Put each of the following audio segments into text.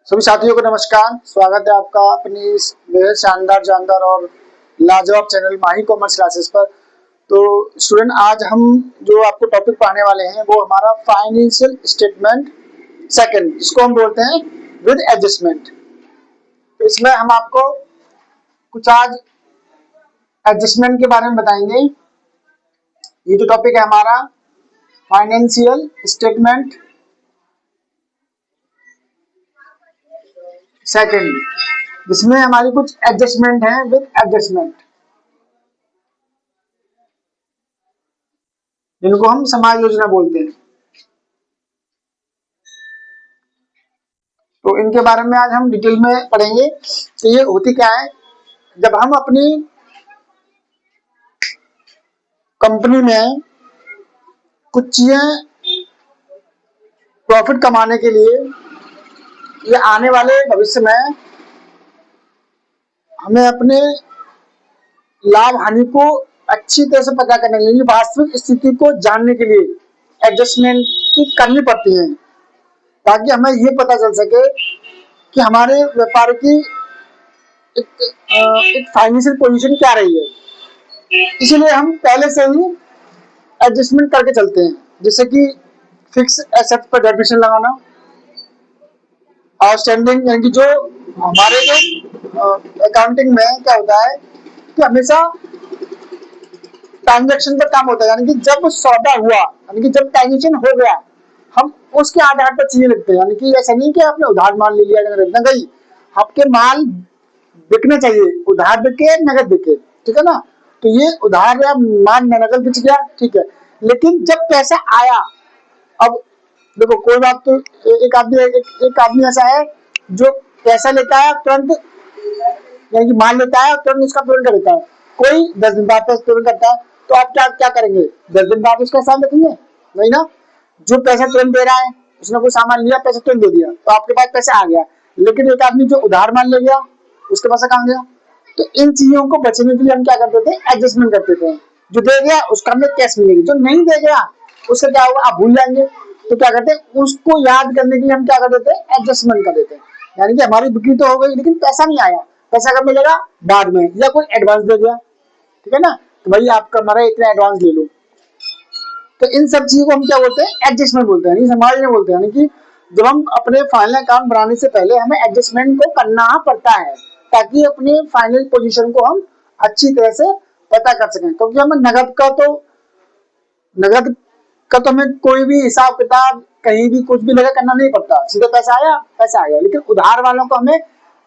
सभी साथियों को नमस्कार। स्वागत है आपका अपनी इस बेहद शानदार जानदार और लाजवाब चैनल माही कॉमर्स क्लासेस पर। तो स्टूडेंट, आज हम जो आपको टॉपिक पढ़ाने वाले हैं वो हमारा फाइनेंशियल स्टेटमेंट सेकंड, जिसको हम बोलते हैं विद एडजस्टमेंट। तो इसमें हम आपको कुछ आज एडजस्टमेंट के बारे में बताएंगे। ये जो टॉपिक है हमारा फाइनेंशियल स्टेटमेंट सेकंड, जिसमें हमारी कुछ एडजस्टमेंट है विद एडजस्टमेंट, जिनको हम समाज योजना बोलते हैं। तो इनके बारे में आज हम डिटेल में पढ़ेंगे कि ये होती क्या है। जब हम अपनी कंपनी में कुछ चीजें प्रॉफिट कमाने के लिए या आने वाले भविष्य में हमें अपने लाभ हानि को अच्छी तरह से पता करने के लिए, वास्तविक स्थिति को जानने के लिए एडजस्टमेंट की करनी पड़ती है, ताकि हमें ये पता चल सके कि हमारे व्यापार की एक फाइनेंशियल पोजीशन क्या रही है। इसीलिए हम पहले से ही एडजस्टमेंट करके चलते हैं, जैसे कि फिक्स एसेट पर डेबिटेशन लगाना, आउटस्टैंडिंग, यानी कि जो हमारे जो अकाउंटिंग में क्या होता है कि हमेशा ट्रांजैक्शन पर काम होता है, यानी कि जब सौदा हुआ, यानी कि जब ट्रांजेक्शन हो गया, हम उसके आधार पर चीजें लिखते हैं। यानी कि ऐसा नहीं कि आपने उधार माल ले लिया नगद नहीं, आपके माल बिकने चाहिए, उधार बिके नगद बिके, ठीक है ना। तो ये उधार या माल नगद बिक गया, ठीक है, लेकिन जब पैसा आया, अब देखो कोई बात, तो एक आदमी ऐसा है जो पैसा लेता है तुरंत, यानी कि माल लेता है तुरंत उसका पेमेंट कर देता है। कोई 10 दिन बाद पेमेंट करता है, तो आप क्या क्या करेंगे? 10 दिन बाद उसका हिसाब रखेंगे नहीं ना। जो पैसा तुरंत दे रहा है, उसने कोई सामान लिया, पैसा तुरंत दे दिया, तो आपके पास पैसा आ गया। लेकिन एक आदमी जो उधार माल ले गया, उसके पास कहाँ गया? तो इन चीजों को बचने के लिए हम क्या करते थे? एडजस्टमेंट करते थे। जो दे गया उसका हमें कैश मिलेगी, जो नहीं दे गया उसका क्या होगा? आप भूल जाएंगे। तो क्या करते हैं? उसको याद करने के लिए हम क्या कर देते हैं? एडजस्टमेंट कर देते हैं। यानी कि हमारी बिक्री तो हो गई, लेकिन पैसा नहीं आया। पैसा कब मिलेगा? बाद में, या कोई एडवांस दे दिया, ठीक है ना, तो भाई आपका हमारा इतना एडवांस ले लो। तो इन सब चीजों को हम क्या बोलते हैं? एडजस्टमेंट बोलते हैं, समाज में बोलते हैं। यानी कि जब हम अपने फाइनल अकाउंट बनाने से पहले हमें एडजस्टमेंट को करना पड़ता है, ताकि अपने फाइनल पोजीशन को हम अच्छी तरह से पता कर सकें। क्योंकि हमें नगद का तो हमें कोई भी हिसाब किताब कहीं भी कुछ भी लगा करना नहीं पड़ता, सीधे पैसा आया पैसा आ गया। लेकिन उधार वालों को हमें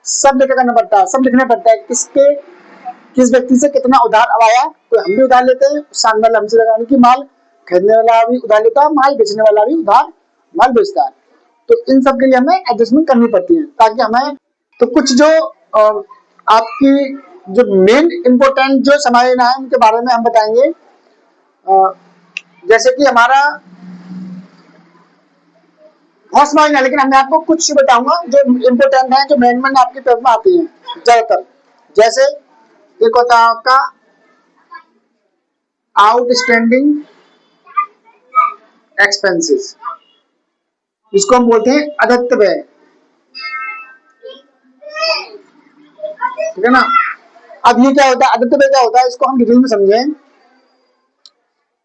सब लेकर करना पड़ता है, सब लिखना पड़ता है, किस व्यक्ति से कितना उधार अब आया। तो हम भी उधार लेते हैं, सामने वाला हमसे लगाने की, माल खरीदने वाला भी उधार लेता है, माल बेचने वाला भी उधार माल बेचता है। तो इन सब के लिए हमें एडजस्टमेंट करनी पड़ती है, ताकि हमें तो कुछ जो आपकी जो मेन इंपोर्टेंट जो समायोजन है उनके बारे में हम बताएंगे। जैसे कि हमारा बहुत समायोजन है, लेकिन मैं आपको कुछ बताऊंगा जो इंपोर्टेंट है, जो मेन आपके पेपर में आती है ज्यादातर। जैसे एक होता है आपका आउटस्टैंडिंग एक्सपेंसेस, इसको हम बोलते हैं अदत्त व्यय, ठीक है ना। अब ये क्या होता है? अदत्त व्यय क्या होता है, इसको हम डिटेल में समझें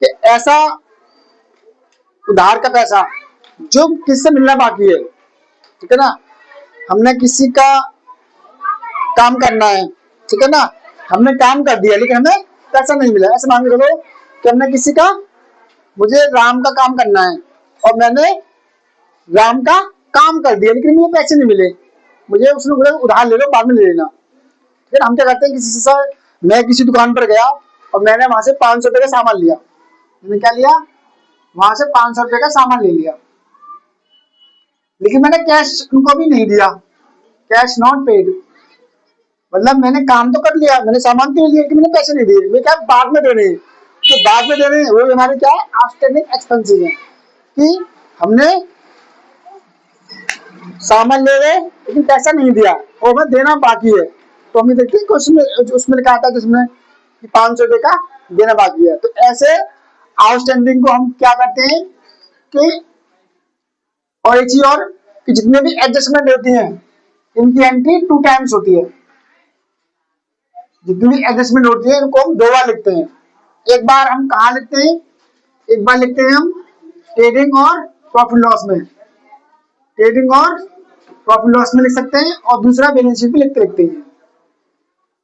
कि ऐसा उधार का पैसा जो किससे मिलना बाकी है, ठीक है ना। हमने किसी का काम करना है, ठीक है ना, हमने काम कर दिया लेकिन हमें पैसा नहीं मिला। ऐसे मान के चलो कि हमने किसी का, मुझे राम का काम करना है और मैंने राम का काम कर दिया, लेकिन मुझे पैसे नहीं मिले। मुझे उसने बोला उधार ले लो, बाद में ले लेना। फिर हम क्या करते हैं? किसी से, मैं किसी दुकान पर गया और मैंने वहां से 500 रुपए का सामान लिया। मैंने क्या लिया? वहां से 500 रुपए का सामान ले लिया, लेकिन मैंने कैश उनको भी नहीं दिया, कैश नॉट पेड। मतलब मैंने काम तो कर लिया, मैंने सामान तो ले लिया, लेकिन मैंने पैसे नहीं दिए। वे क्या बाद में देने हैं, तो बाद में देने हैं वो हमारे क्या है? आउटस्टैंडिंग एक्सपेंसेस है, कि हमने सामान ले गए लेकिन पैसा नहीं दिया और हमें देना बाकी है। तो हमें देखते हैं कि उसमें लिखा आता है जिसमें 500 रुपए का देना बाकी है। तो ऐसे आउटस्टैंडिंग को हम क्या करते हैं कि, और एक चीज और कि जितने भी एडजस्टमेंट होती हैं इनकी एंट्री 2 टाइम्स होती है। जितनी भी एडजस्टमेंट होती है इनको हम 2 बार लिखते हैं। एक बार हम कहाँ लिखते हैं, एक बार लिखते हैं हम ट्रेडिंग और प्रॉफिट लॉस में, ट्रेडिंग और प्रॉफिट लॉस में लिख सकते हैं, और दूसरा बैलेंस शीट में लिखते हैं।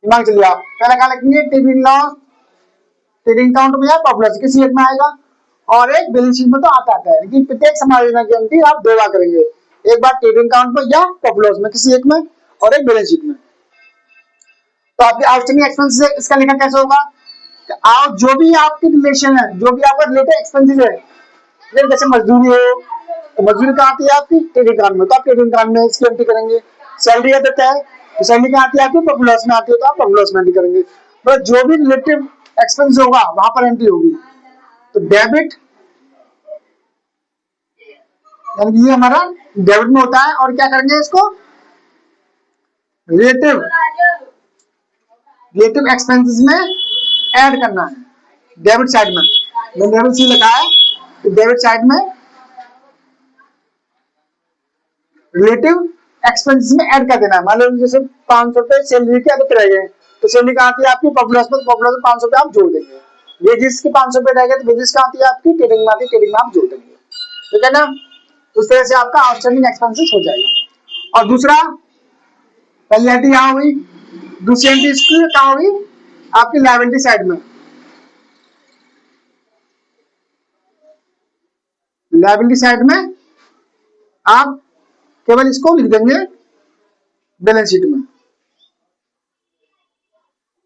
दिमाग चलिए आप पहला कहाँ लिखेंगे, ट्रेडिंग लॉस, ट्रेडिंग अकाउंट में या प्रॉफिट लॉस किसी एक में आएगा, और एक बैलेंस शीट में तो आता है, लेकिन प्रत्येक समायोजन की एंट्री आप 2 बार करेंगे, एक बार ट्रेडिंग अकाउंट में या प्रॉफिट लॉस में किसी एक में, और एक बैलेंस शीट में। तो आपके आउटस्टैंडिंग एक्सपेंसेस इसका लिखा कैसे होगा, आप जो भी आपकी रिलेशन है, जो भी आपका रिलेटेड एक्सपेंसेस है, जैसे मजदूरी हो तो मजदूरी कहाँ आती है आपकी ट्रेडिंग अकाउंट में, तो आप ट्रेडिंग अकाउंट में इसकी एंट्री करेंगे। सैलरी का देता है तो सैलरी कहाँ आती है आपकी प्रॉफिट लॉस में आती है, तो आप प्रॉफिट लॉस में एंट्री करेंगे। तो जो भी रिलेटिव एक्सपेंस होगा वहां पर एंट्री होगी। तो डेबिट यानी ये हमारा डेबिट में होता है, और क्या करेंगे इसको रिलेटिव एक्सपेंसेस में ऐड करना है डेबिट साइड में। मैंने डेबिट सी लिखा है कि डेबिट साइड में रिलेटिव एक्सपेंसेस में ऐड कर देना है। मान लो जैसे 500 रुपए सैलरी के अधिक रह गए, तो सैलरी कहाँ आती है आपकी प्रॉफिट लॉस में, प्रॉफिट लॉस में 500 रुपए आप जोड़ देंगे। वेजेस के 500 रुपए रह गए तो वेजेस कहाँ आती है आपकी ट्रेडिंग में आती है, ट्रेडिंग में आप जोड़ देंगे, ठीक है ना। उस तरह से आपका आउटस्टैंडिंग एक्सपेंसेस हो जाएगा। और दूसरा पहली एंट्री यहाँ हुई, दूसरी एंट्री इसकी कहाँ हुई आपकी लायबिलिटी साइड में। लायबिलिटी साइड में आप केवल इसको लिख देंगे बैलेंस शीट में,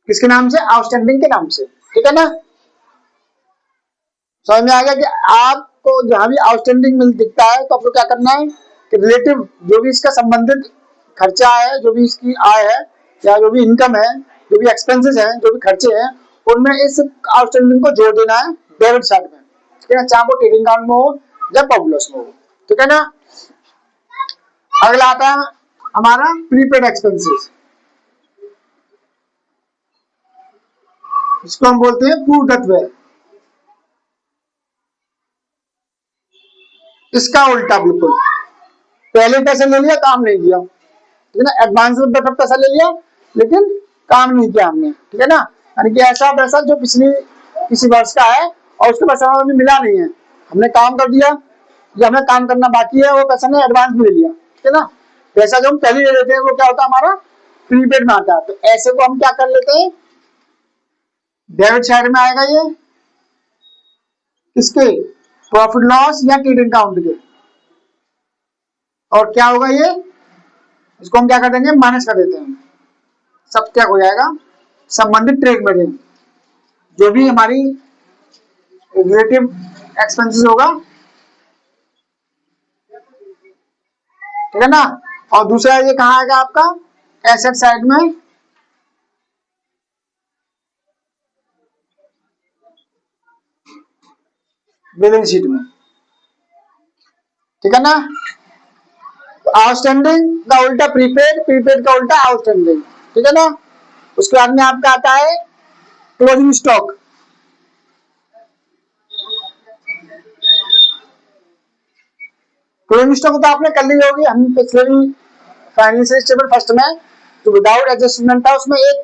किसके नाम से, आउटस्टैंडिंग के नाम से, ठीक है ना। समझ में आ गया कि आपको जहां भी आउटस्टैंडिंग मिल दिखता है तो आपको क्या करना है कि रिलेटिव जो भी इसका संबंधित खर्चा है, जो भी इसकी आय है या जो भी इनकम है, जो भी एक्सपेंसेस हैं, जो भी खर्चे हैं, उनमें इस आउटस्टैंडिंग को जोड़ देना है डेबिट साइड में, ठीक है ना, चाहे वो ट्रेडिंग अकाउंट में हो या प्रॉफिट लॉस में हो, ठीक है ना। अगला आता है हमारा प्रीपेड एक्सपेंसेस, इसको हम बोलते हैं पूर्वगत व्यय। इसका उल्टा बिल्कुल, पहले पैसे ले लिया काम नहीं किया, ठीक है ना, एडवांस में पैसा ले लिया लेकिन काम नहीं किया हमने, ठीक है ना। यानी कि ऐसा पैसा जो पिछली किसी वर्ष का है और उसके पैसा हमें मिला नहीं है, हमने काम कर दिया या हमें काम करना बाकी है, वो पैसा ने एडवांस में ले लिया, ठीक है ना। पैसा जो हम पहले ले लेते हैं वो क्या होता है हमारा प्रीपेड में आता है। तो ऐसे को हम क्या कर लेते हैं डेबिट साइड में आएगा, ये किसके प्रॉफिट लॉस या ट्रेडिंग अकाउंट के, और क्या होगा ये, इसको हम क्या कर देंगे माइनस कर देते हैं, सब क्या हो जाएगा संबंधित ट्रेड में जो भी हमारी रिलेटिव एक्सपेंसेस होगा, ठीक है ना। और दूसरा ये कहाँ आएगा आपका एसेट साइड में, बैलेंस शीट में, ठीक है ना। आउटस्टैंडिंग का उल्टा प्रीपेड, प्रीपेड का उल्टा आउटस्टैंडिंग, ठीक है ना। उसके बाद में आपका आता है क्लोजिंग स्टॉक। क्लोजिंग स्टॉक तो आपने कर ली होगी, हम पिछले भी फाइनेंशियल स्टेटमेंट फर्स्ट में जो विदाउट एडजस्टमेंट था उसमें एक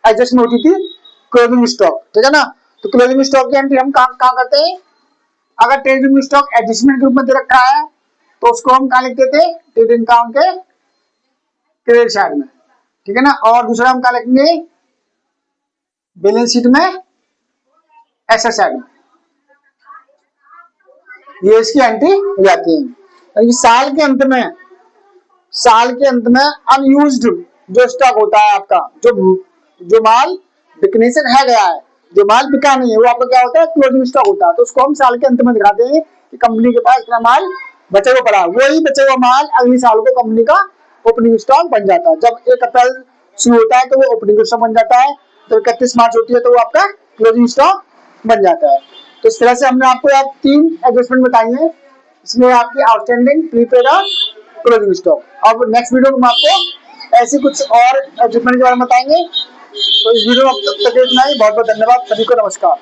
एडजस्टमेंट होती थी क्लोजिंग स्टॉक, ठीक है ना। तो क्लोजिंग स्टॉक की एंट्री हम कहाँ करते हैं, अगर ट्रेडिंग स्टॉक एडजस्टमेंट के रूप में दे रखा है तो उसको हम कहाँ लिखते थे ट्रेडिंग अकाउंट के क्रेडिट साइड में, ठीक है ना। और दूसरा हम कहाँ लिखेंगे बैलेंस शीट में एसेट साइड में, ये इसकी एंट्री हो जाती है। साल के अंत में अनयूज्ड जो स्टॉक होता है आपका, जो माल बिकने से रह गया है, जो माल बिका नहीं है, वो आपका क्या होता है क्लोजिंग स्टॉक होता है। तो उसको हम साल के अंत में दिखाते हैं कि कंपनी के पास इतना माल बचा हुआ पड़ा, वही बचा हुआ माल अगले साल को कंपनी का ओपनिंग स्टॉक बन जाता है। जब 1 अप्रैल शुरू होता है तो वो ओपनिंग स्टॉक बन जाता है, तो 31 मार्च होती है तो वो आपका क्लोजिंग स्टॉक बन जाता है। तो इस तरह से हमने आपको 3 एडजस्टमेंट बताई है, इसमें आपकी आउटस्टैंडिंग, प्रीपेड और क्लोजिंग स्टॉक। अब नेक्स्ट वीडियो में हम आपको ऐसे कुछ और एडजस्टमेंट के बारे में बताएंगे। तो इस वीडियो में अब तक इतना ही, बहुत बहुत धन्यवाद, सभी को नमस्कार।